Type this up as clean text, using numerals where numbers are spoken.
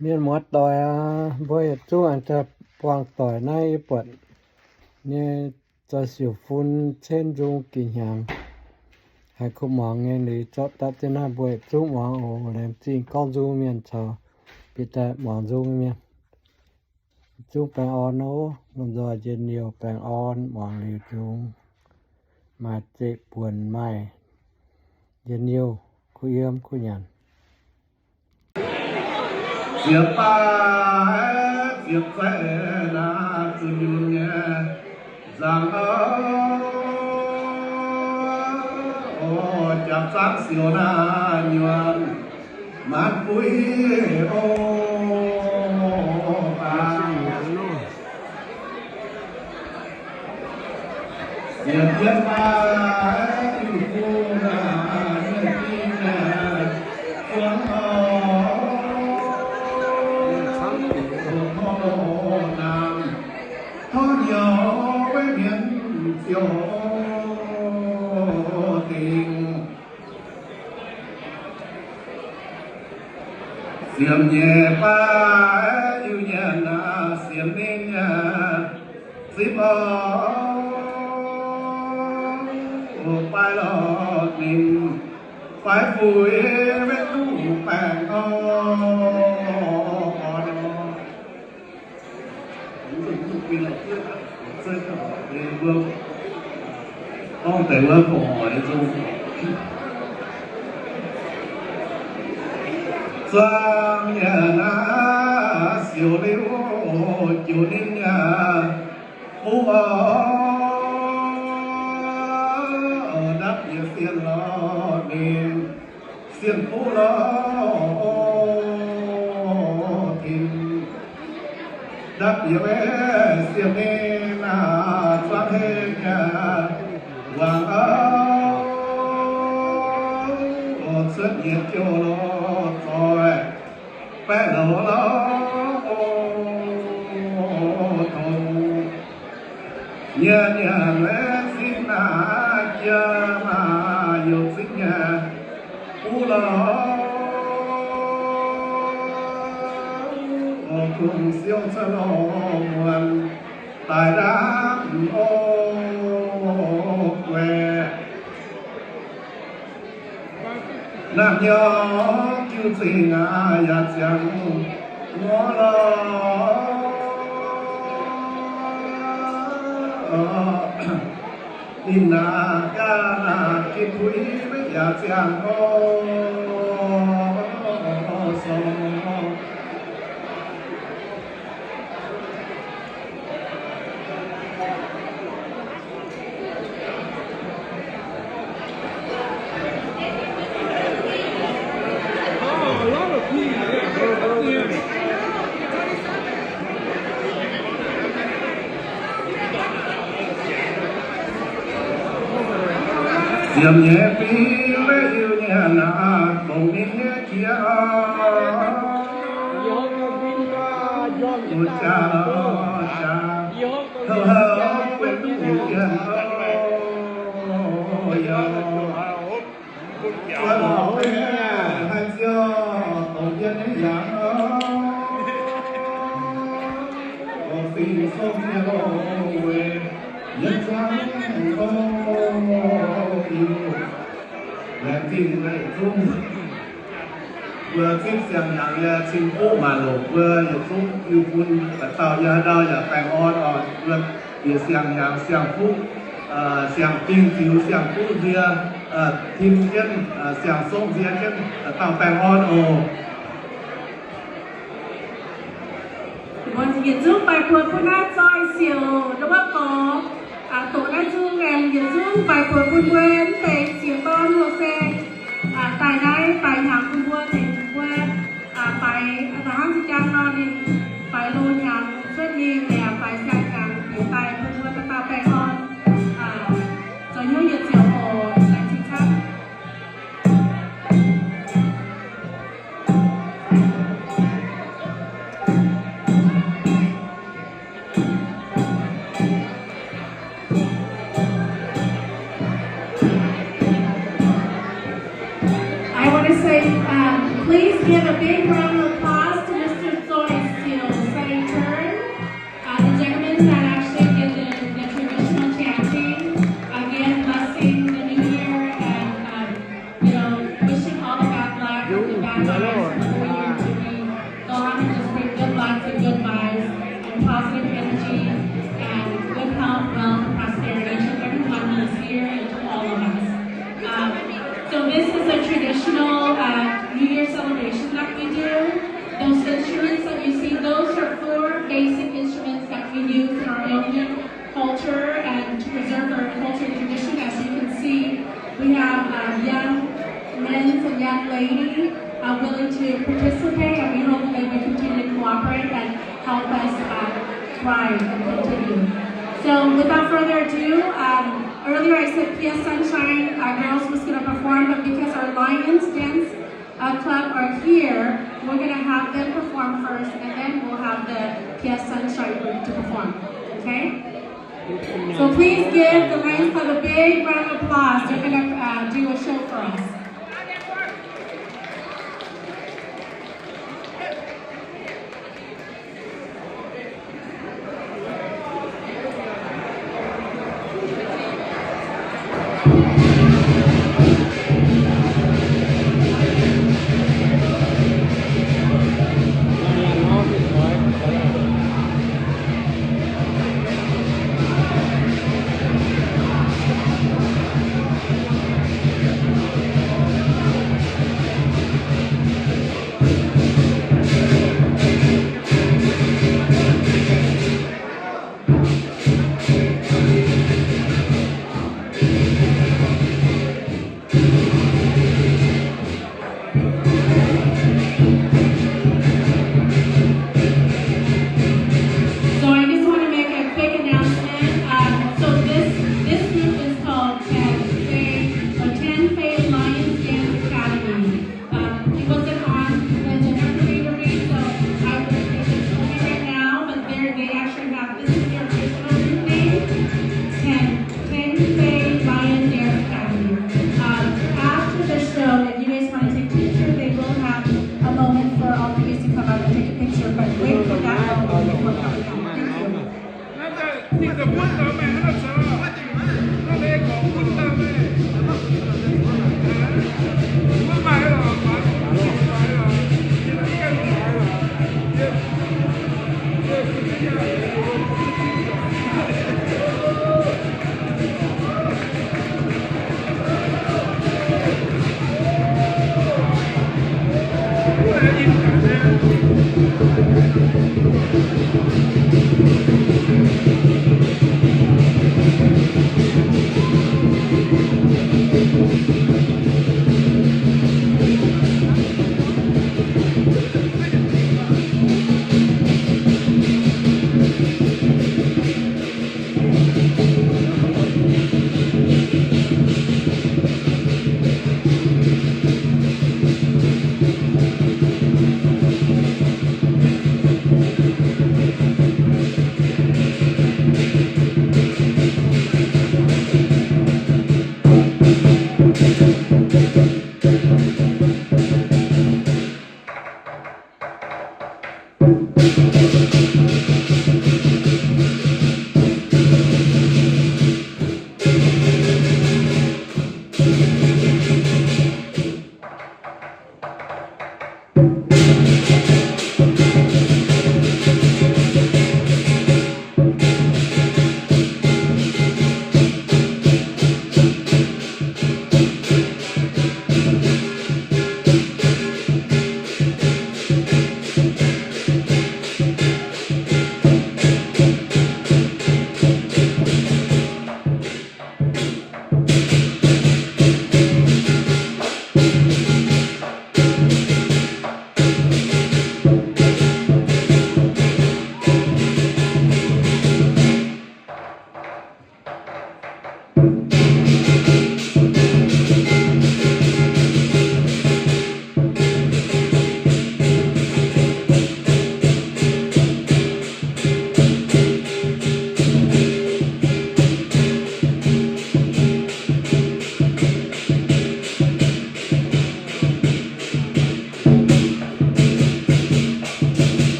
Mien mót tỏi bơi chú anhจะปวางตอยในปวดเนี่ยจะสิวฟุ้นเช่นจุงกี่หางให้คุณหมอเงี้ยหรือจอดตัดจะน่าบวยจุงหมอโอ้แหลมจริงก้อนจุงเมียนชอปีแต่หมอจุงเมียนจุงแปลงออนโน้มันจะเย็นเดียวแปลงออนหมอหรือจุงมาเจ็บปวดไม่เย็นเดียวคุยเยี่ยมคุยยันViệc ba việc khỏe là từ nhung nhẹ rằng chạm sáng siêu na nhuận mát vui việc việc ba yêu cô là nhân tin phương nhớ với miền chiều tình xiêm nhẹ ba yêu nhẹ na xiêm ninh xíp phải lo tìm phải vui với đủ bèn không thể vượt khỏi dung sang nhà na siêu liu chiều ninh nhà phú đắp địa xiên lo niềm xiên phú lo tìm đắp địa bé xiên nên xoan hết nhà hoàng áo xuất nhiệt cho nó rồi bé đầu nó thùng nhà nhà lẽ xin na kia mà yêu xin nhà u lo cùng siêu sa lo nguồn tài đám quê nam nhớ cứu sinh ya chẳng ngó lo in na ca na kim quý với ya chẳng sông diệm nhẹ pi với yêu nhẹ na bồng nín nhẹ kia ôi cha thơ hơ quên đủ tiền ôi qua lọ hai xưa tổ tiên ấy giang xin sông nhà quê nhân sáng là tin này chung vừa tin xiang yang ya chinh phú mà lộ vừa yêu chung yêu quân và tao ya đau ya bèn on vừa yêu xiang yang xiang phú xiang tin thiếu xiang phú dia thiên chân xiang sông dia chân tao bèn onวันที่ยืนไปพวดผู้น่าซอยเสียวหรือว่าปอtổ đã du ngànยืนduไปพวดผู้เว้นแต่เสียงต้อนโลเซตายได้ไปหางผู้วัวเต็มวัวไปทหารสิจังนอนดินไปโลยางเส้นยีแหลมไปแซงกันอยู่ไปผู้วัวตาแปงอนจะยุ่งยืนเสียวโอในชิงชักPlease give a big round of applause to Mr. to participate, and we hope they will continue to cooperate and help us thrive and continue. So without further ado, earlier I said PS Sunshine Girls was going to perform, but because our Lions Dance Club are here, we're going to have them perform first, and then we'll have the PS Sunshine group to perform. Okay? So please give the Lions Club a big round of applause. They're going to do a show for us.